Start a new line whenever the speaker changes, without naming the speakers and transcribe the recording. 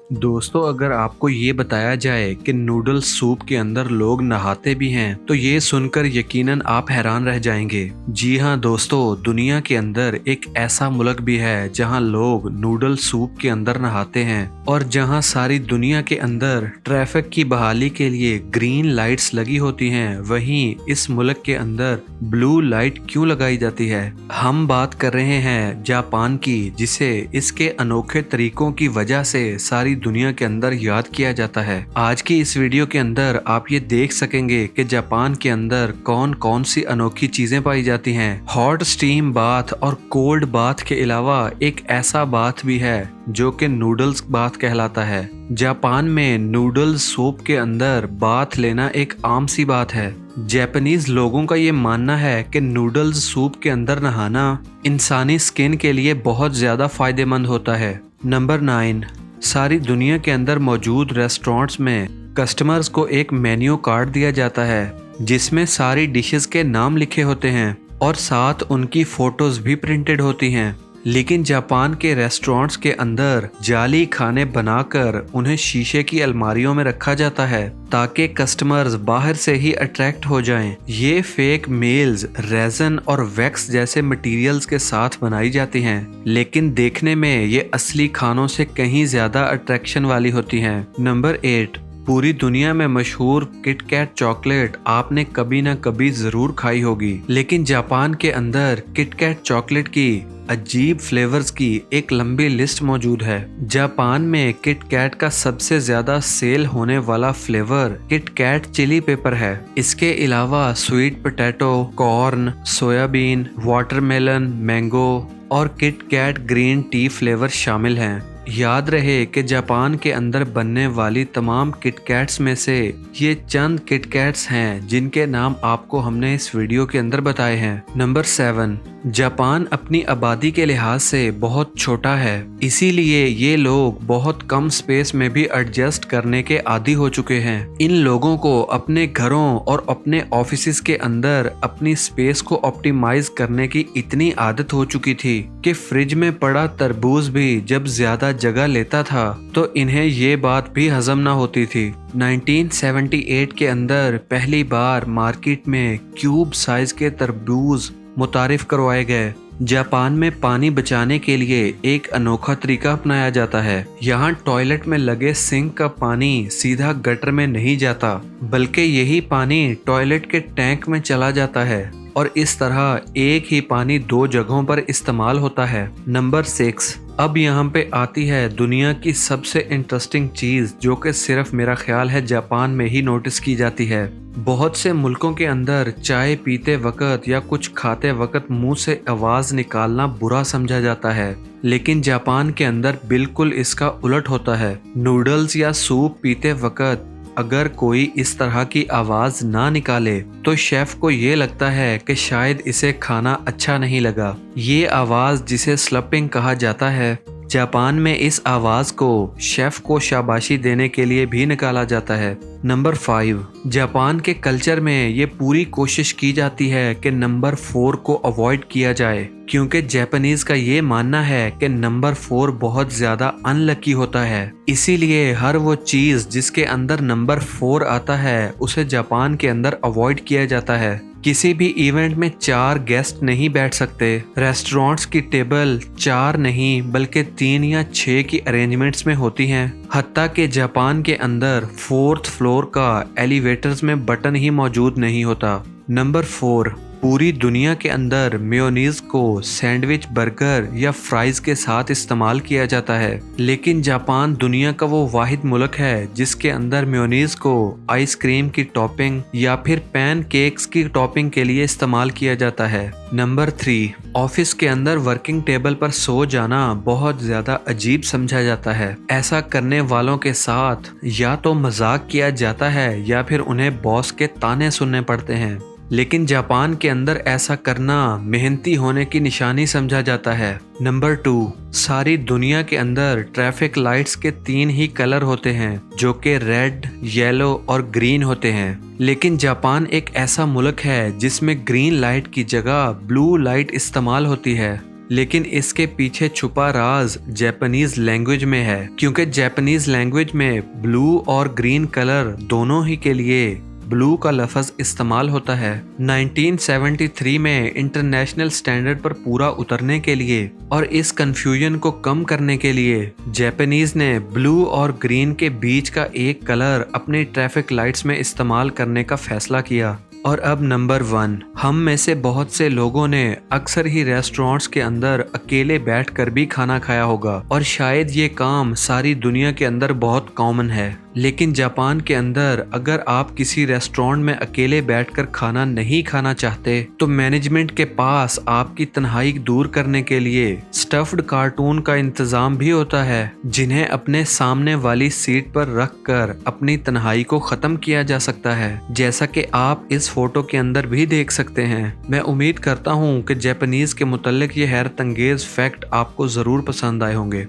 दोस्तों, अगर आपको ये बताया जाए कि नूडल सूप के अंदर लोग नहाते भी हैं तो ये सुनकर यकीनन आप हैरान रह जाएंगे। जी हाँ दोस्तों, दुनिया के अंदर एक ऐसा मुल्क भी है जहाँ लोग नूडल सूप के अंदर नहाते हैं और जहाँ सारी दुनिया के अंदर ट्रैफिक की बहाली के लिए ग्रीन लाइट्स लगी होती हैं, वहीं इस मुल्क के अंदर ब्लू लाइट क्यों लगाई जाती है। हम बात कर रहे हैं जापान की, जिसे इसके अनोखे तरीकों की वजह से सारी दुनिया के अंदर याद किया जाता है। आज की इस वीडियो के अंदर आप ये देख सकेंगे कि जापान के अंदर कौन कौन सी अनोखी चीजें पाई जाती हैं। हॉट स्टीम बाथ और कोल्ड बाथ के अलावा एक ऐसा बाथ भी है जो कि नूडल्स बाथ कहलाता है। जापान में नूडल्स सूप के अंदर बाथ लेना एक आम सी बात है। जापानीज लोगों का ये मानना है कि नूडल्स सूप के अंदर नहाना इंसानी स्किन के लिए बहुत ज्यादा फायदेमंद होता है। नंबर 9, सारी दुनिया के अंदर मौजूद रेस्टोरेंट्स में कस्टमर्स को एक मेन्यू कार्ड दिया जाता है जिसमें सारी डिशेस के नाम लिखे होते हैं और साथ उनकी फोटोज भी प्रिंटेड होती हैं। लेकिन जापान के रेस्टोरेंट्स के अंदर जाली खाने बनाकर उन्हें शीशे की अलमारियों में रखा जाता है ताकि कस्टमर्स बाहर से ही अट्रैक्ट हो जाएं। ये फेक मील्स रेजन और वैक्स जैसे मटेरियल्स के साथ बनाई जाती हैं, लेकिन देखने में ये असली खानों से कहीं ज्यादा अट्रैक्शन वाली होती हैं। नंबर 8, पूरी दुनिया में मशहूर किटकैट चॉकलेट आपने कभी ना कभी जरूर खाई होगी, लेकिन जापान के अंदर किटकैट चॉकलेट की अजीब फ्लेवर्स की एक लंबी लिस्ट मौजूद है। जापान में किटकैट का सबसे ज्यादा सेल होने वाला फ्लेवर किटकैट चिली पेपर है। इसके अलावा sweet potato, corn, soybean, watermelon, mango और किटकैट ग्रीन टी फ्लेवर शामिल हैं। याद रहे कि जापान के अंदर बनने वाली तमाम किटकैट्स में से ये चंद किटकैट्स हैं जिनके नाम आपको हमने इस वीडियो के अंदर बताए हैं। नंबर 7, जापान अपनी आबादी के लिहाज से बहुत छोटा है, इसीलिए ये लोग बहुत कम स्पेस में भी एडजस्ट करने के आदी हो चुके हैं। इन लोगों को अपने घरों और अपने ऑफिसेज के अंदर अपनी स्पेस को ऑप्टिमाइज करने की इतनी आदत हो चुकी थी कि फ्रिज में पड़ा तरबूज भी जब ज्यादा जगह लेता था तो इन्हें ये बात भी हजम ना होती थी। 1978 के अंदर पहली बार मार्केट में क्यूब साइज के तरबूज मुतारिफ करवाए गए। जापान में पानी बचाने के लिए एक अनोखा तरीका अपनाया जाता है। यहाँ टॉयलेट में लगे सिंक का पानी सीधा गटर में नहीं जाता, बल्कि यही पानी टॉयलेट के टैंक में चला जाता है और इस तरह एक ही पानी 2 जगहों पर इस्तेमाल होता है। नंबर 6, अब यहाँ पे आती है दुनिया की सबसे इंटरेस्टिंग चीज जो कि सिर्फ मेरा ख्याल है जापान में ही नोटिस की जाती है। बहुत से मुल्कों के अंदर चाय पीते वक्त या कुछ खाते वक्त मुंह से आवाज निकालना बुरा समझा जाता है, लेकिन जापान के अंदर बिल्कुल इसका उलट होता है। नूडल्स या सूप पीते वक्त अगर कोई इस तरह की आवाज ना निकाले तो शेफ को ये लगता है कि शायद इसे खाना अच्छा नहीं लगा। ये आवाज, जिसे स्लपिंग कहा जाता है, जापान में इस आवाज को शेफ को शाबाशी देने के लिए भी निकाला जाता है। नंबर 5, जापान के कल्चर में ये पूरी कोशिश की जाती है कि नंबर 4 को अवॉइड किया जाए, क्योंकि जापानीज का ये मानना है कि नंबर 4 बहुत ज्यादा अनलकी होता है। इसीलिए हर वो चीज जिसके अंदर नंबर 4 आता है उसे जापान के अंदर अवॉइड किया जाता है। किसी भी इवेंट में 4 गेस्ट नहीं बैठ सकते। रेस्टोरेंट्स की टेबल 4 नहीं बल्कि 3 या 6 की अरेंजमेंट्स में होती हैं। हत्ता कि जापान के अंदर 4th फ्लोर का एलिवेटर्स में बटन ही मौजूद नहीं होता। नंबर 4, पूरी दुनिया के अंदर मेयोनीज को सैंडविच, बर्गर या फ्राइज के साथ इस्तेमाल किया जाता है, लेकिन जापान दुनिया का वो वाहिद मुल्क है जिसके अंदर मेयोनीज को आइसक्रीम की टॉपिंग या फिर पैन केक्स की टॉपिंग के लिए इस्तेमाल किया जाता है। नंबर 3, ऑफिस के अंदर वर्किंग टेबल पर सो जाना बहुत ज्यादा अजीब समझा जाता है। ऐसा करने वालों के साथ या तो मजाक किया जाता है या फिर उन्हें बॉस के ताने सुनने पड़ते हैं, लेकिन जापान के अंदर ऐसा करना मेहनती होने की निशानी समझा जाता है। नंबर 2, सारी दुनिया के अंदर ट्रैफिक लाइट्स के 3 ही कलर होते हैं जो कि रेड, येलो और ग्रीन होते हैं, लेकिन जापान एक ऐसा मुल्क है जिसमें ग्रीन लाइट की जगह ब्लू लाइट इस्तेमाल होती है। लेकिन इसके पीछे छुपा राज जापानीज लैंग्वेज में है, क्योंकि जापानीज लैंग्वेज में ब्लू और ग्रीन कलर दोनों ही के लिए ब्लू का लफ्ज इस्तेमाल होता है। 1973 में इंटरनेशनल स्टैंडर्ड पर पूरा उतरने के लिए और इस कंफ्यूजन को कम करने के लिए जापानीज ने ब्लू और ग्रीन के बीच का एक कलर अपनी ट्रैफिक लाइट्स में इस्तेमाल करने का फैसला किया। और अब नंबर 1, हम में से बहुत से लोगों ने अक्सर ही रेस्टोरेंट्स के अंदर अकेले बैठकर भी खाना खाया होगा और शायद ये काम सारी दुनिया के अंदर बहुत कॉमन है। लेकिन जापान के अंदर अगर आप किसी रेस्टोरेंट में अकेले बैठकर खाना नहीं खाना चाहते तो मैनेजमेंट के पास आपकी तन्हाई दूर करने के लिए स्टफ्ड कार्टून का इंतजाम भी होता है, जिन्हें अपने सामने वाली सीट पर रखकर अपनी तन्हाई को खत्म किया जा सकता है, जैसा कि आप इस फोटो के अंदर भी देख सकते हैं। मैं उम्मीद करता हूँ कि जापानीज के मुतल्लिक ये हैरत अंगेज फैक्ट आपको जरूर पसंद आए होंगे।